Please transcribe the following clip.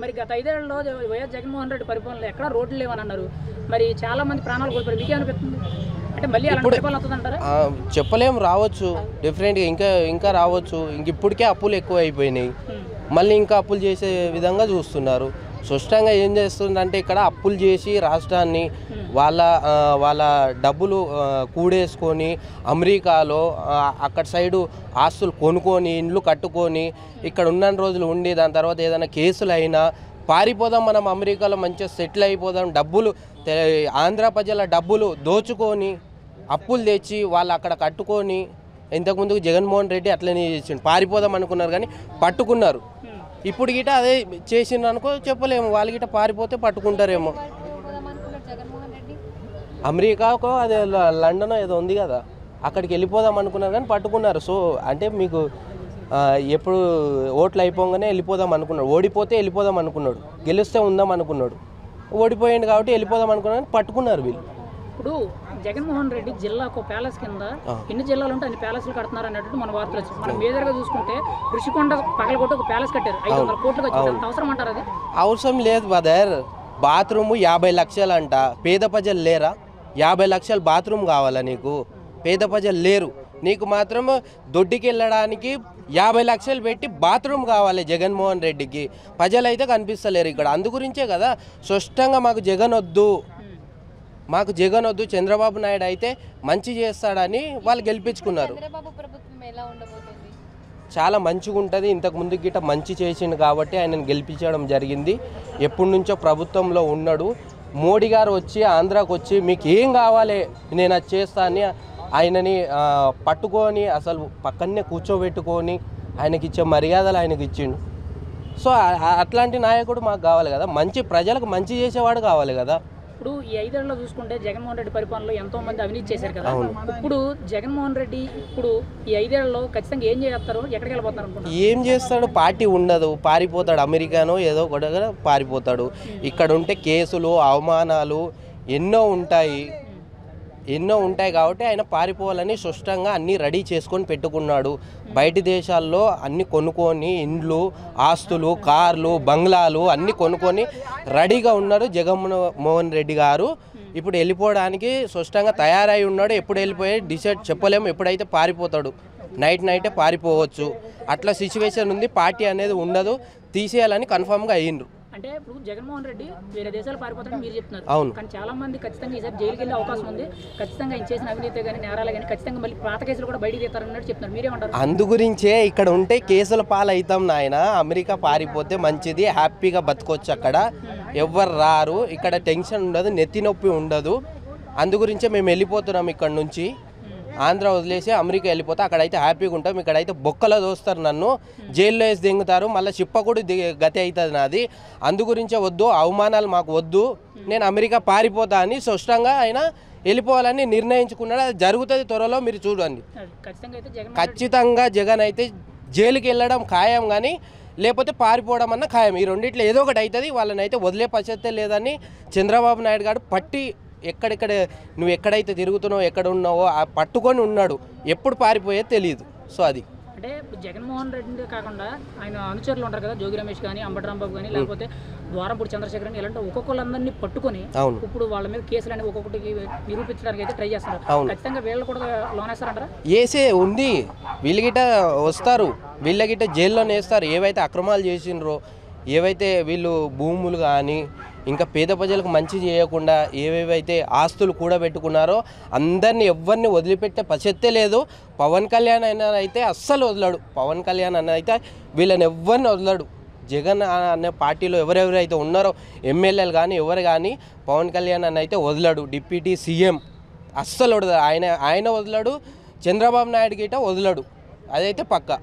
మరి గత 5 ఏళ్లలో వైఎస్ జగన్మోహన్ రెడ్డి పరిపాలనలో ఎక్కడ రోడ్లు లేవని అన్నారు. మరి చాలా మంది ప్రాణాలు కోల్పోయారు. మీకేమనిపిస్తుంది? అంటే మళ్ళీ అలాంటి పరిపాలన వస్తుందంటారా? చెప్పలేము, రావచ్చు, డెఫినెట్గా ఇంకా రావచ్చు. ఇప్పటికే అప్పులు ఎక్కువ అయిపోయినాయి, మళ్ళీ ఇంకా అప్పులు చేసే విధంగా చూస్తున్నారు. స్పష్టంగా ఏం చేస్తుందంటే ఇక్కడ అప్పులు చేసి రాష్ట్రాన్ని వాళ్ళ డబ్బులు కూడేసుకొని అమెరికాలో అక్కడ సైడు ఆస్తులు కొనుక్కొని ఇండ్లు కట్టుకొని ఇక్కడ ఉన్న రోజులు ఉండి దాని తర్వాత ఏదైనా కేసులు అయినా పారిపోదాం, మనం అమెరికాలో మంచిగా సెటిల్ అయిపోదాం, డబ్బులు ఆంధ్ర ప్రజల డబ్బులు దోచుకొని అప్పులు తెచ్చి వాళ్ళు అక్కడ కట్టుకొని, ఇంతకుముందు జగన్మోహన్ రెడ్డి అట్లనే చేసిండు, పారిపోదాం అనుకున్నారు కానీ పట్టుకున్నారు. ఇప్పుడు గిట అదే చేసిండు అనుకో, చెప్పలేము, వాళ్ళు గిట పారిపోతే పట్టుకుంటారేమో. అమెరికాకో అదే లండన్ ఏదో ఉంది కదా, అక్కడికి వెళ్ళిపోదాం అనుకున్నారు కానీ పట్టుకున్నారు. సో అంటే మీకు ఎప్పుడు ఓట్లు అయిపోగానే వెళ్ళిపోదాం అనుకున్నాడు, ఓడిపోతే వెళ్ళిపోదాం అనుకున్నాడు, గెలిస్తే ఉందాం అనుకున్నాడు, ఓడిపోయింది కాబట్టి వెళ్ళిపోదాం అనుకున్నాడు, పట్టుకున్నారు వీళ్ళు. ఇప్పుడు జగన్మోహన్ రెడ్డి జిల్లాకు ప్యాలెస్ కింద ఎన్ని జిల్లాలు ఉంటే అన్ని ప్యాలెస్లు కడుతున్నారు అన్నట్టు మన వార్తలు వచ్చింది. మనం మేజర్గా చూసుకుంటే ఋషికొండ పగలగొట్టి ఒక ప్యాలెస్ కట్టారు, 500 కోట్లు వచ్చింది. అవసరం అంటారు? అది అవసరం లేదు బ్రదర్. బాత్రూమ్ 50 లక్షలు అంట, పేద ప్రజలు లేరా? 50 లక్షలు బాత్రూమ్ కావాలా నీకు? పేద ప్రజలు లేరు, నీకు మాత్రం దొడ్డికి వెళ్ళడానికి 50 లక్షలు పెట్టి బాత్రూమ్ కావాలి జగన్మోహన్ రెడ్డికి. ప్రజలు అయితే కనిపిస్తలేరు ఇక్కడ. అందుగురించే కదా స్పష్టంగా మాకు జగన్ వద్దు, చంద్రబాబు నాయుడు అయితే మంచి చేస్తాడని వాళ్ళు గెలిపించుకున్నారు. చాలా మంచిగా ఉంటుంది. ఇంతకు ముందు గిట్ట మంచి చేసిండు కాబట్టి ఆయనను గెలిపించడం జరిగింది. ఎప్పటి నుంచో ప్రభుత్వంలో ఉన్నాడు. మోడీ గారు వచ్చి ఆంధ్రాకు వచ్చి మీకు ఏం కావాలి నేను అది చేస్తా అని ఆయనని పట్టుకొని అసలు పక్కనే కూర్చోబెట్టుకొని ఆయనకి ఇచ్చే మర్యాదలు ఆయనకి ఇచ్చిండు. సో అట్లాంటి నాయకుడు మాకు కావాలి కదా, మంచి ప్రజలకు మంచి చేసేవాడు కావాలి కదా. ఇప్పుడు ఈ 5 ఏళ్లలో చూసుకుంటే జగన్మోహన్ రెడ్డి పరిపాలనలో ఎంతో మంది అవినీతి చేశారు కదా. ఇప్పుడు జగన్మోహన్ రెడ్డి ఇప్పుడు ఈ 5 ఏళ్లలో ఖచ్చితంగా ఏం చేస్తారు, ఎక్కడికి వెళ్ళిపోతారు అనుకుంటున్నారు? ఏం చేస్తాడు? పార్టీ ఉండదు, పారిపోతాడు, అమెరికానో ఏదో కూడా పారిపోతాడు. ఇక్కడ ఉంటే కేసులు అవమానాలు ఎన్నో ఉంటాయి కాబట్టి ఆయన పారిపోవాలని స్పష్టంగా అన్నీ రెడీ చేసుకొని పెట్టుకున్నాడు. బయటి దేశాల్లో అన్నీ కొనుక్కొని ఇండ్లు, ఆస్తులు, కార్లు, బంగ్లాలు అన్నీ కొనుక్కొని రెడీగా ఉన్నాడు జగన్మోహన్ రెడ్డి గారు. ఇప్పుడు వెళ్ళిపోవడానికి స్పష్టంగా తయారై ఉన్నాడు. ఎప్పుడు వెళ్ళిపోయి డిసైడ్ చెప్పలేము. ఎప్పుడైతే పారిపోతాడు, నైటే పారిపోవచ్చు. అట్లా సిచ్యువేషన్ ఉంది. పార్టీ అనేది ఉండదు, తీసేయాలని కన్ఫామ్గా అయ్యిండ్రు. అంటే ఇప్పుడు జగన్మోహన్ రెడ్డి వేరే దేశాలు పారిపోతారని మీరు చెప్తున్నారు. అవును. కానీ చాలా మంది ఖచ్చితంగా ఈసారి జైలుకి వెళ్ళే అవకాశం ఉంది. ఖచ్చితంగా ఆయన చేసిన అవినీతి కానీ నేరాలు కానీ ఖచ్చితంగా మళ్ళీ పాత కేసులు కూడా బయటికి తీస్తారన్నట్టు చెప్తున్నారు. మీరేమంటారు? అందు గురించే ఇక్కడ ఉంటే కేసుల పాలవుతాం నాయన. అమెరికా పారిపోతే మంచిది, హ్యాపీగా బతకొచ్చు. అక్కడ ఎవ్వరు రారు, ఇక్కడ టెన్షన్ ఉండదు, నెత్తి నొప్పి ఉండదు. అందు గురించే మేము వెళ్ళిపోతున్నాం ఇక్కడ నుంచి. ఆంధ్ర వదిలేసి అమెరికా వెళ్ళిపోతే అక్కడైతే హ్యాపీగా ఉంటాం. ఇక్కడైతే బొక్కలో దోస్తారు, నన్ను జైల్లో వేసి దింగుతారు, మళ్ళీ చిప్పకూడి గతి అవుతుంది నాది. అందు గురించే వద్దు, అవమానాలు మాకు వద్దు, నేను అమెరికా పారిపోతా అని స్పష్టంగా ఆయన వెళ్ళిపోవాలని నిర్ణయించుకున్నాడు. అది జరుగుతుంది త్వరలో, మీరు చూడండి. ఖచ్చితంగా జగన్ అయితే జైలుకి వెళ్ళడం ఖాయం, కానీ లేకపోతే పారిపోవడం అన్న ఖాయం. ఈ రెండిట్లో ఏదో ఒకటి అవుతుంది. వాళ్ళని అయితే వదిలే పరిస్థితే లేదని చంద్రబాబు నాయుడు గారు పట్టి ఎక్కడెక్కడ నువ్వు ఎక్కడైతే తిరుగుతున్నావు, ఎక్కడ ఉన్నావో పట్టుకొని ఉన్నాడు. ఎప్పుడు పారిపోయేది తెలియదు. సో అది అంటే జగన్మోహన్ రెడ్డి కాకుండా ఆయన అనుచరులు ఉంటారు కదా, జోగి రమేష్ కానీ, అంబటి రాంబాబు కానీ, లేకపోతే ద్వారంపూడి చంద్రశేఖర్ కానీ, ఇలాంటి ఒక్కొక్కళ్ళందరినీ పట్టుకొని ఇప్పుడు వాళ్ళ మీద కేసులు అనేవి ఒక్కొక్కటికి నిరూపించడానికి అయితే ట్రై చేస్తున్నారు. ఖచ్చితంగా వీళ్ళు కూడా లోనేస్తారంటారా? ఏసే ఉంది, వీళ్ళు గిట్ట వస్తారు, వీళ్ళ గిట్ట జైల్లోనే వేస్తారు. ఏవైతే అక్రమాలు చేసిండ్రో, ఏవైతే వీళ్ళు భూములు కానీ ఇంకా పేద ప్రజలకు మంచి చేయకుండా ఏవేవైతే ఆస్తులు కూడా పెట్టుకున్నారో అందరినీ ఎవరిని వదిలిపెట్టే ప్రసక్తే లేదు. పవన్ కళ్యాణ్ అయినా అయితే అస్సలు వదలడు. పవన్ కళ్యాణ్ అన్న అయితే వీళ్ళని ఎవరిని వదలడు. జగన్ అనే పార్టీలో ఎవరెవరైతే ఉన్నారో ఎమ్మెల్యేలు కానీ ఎవరు కానీ పవన్ కళ్యాణ్ అన్న అయితే వదలడు. డిప్యూటీ సీఎం అస్సలు వదలడు. ఆయన వదలడు. చంద్రబాబు నాయుడు గిట్ట వదలడు. అదైతే పక్కా.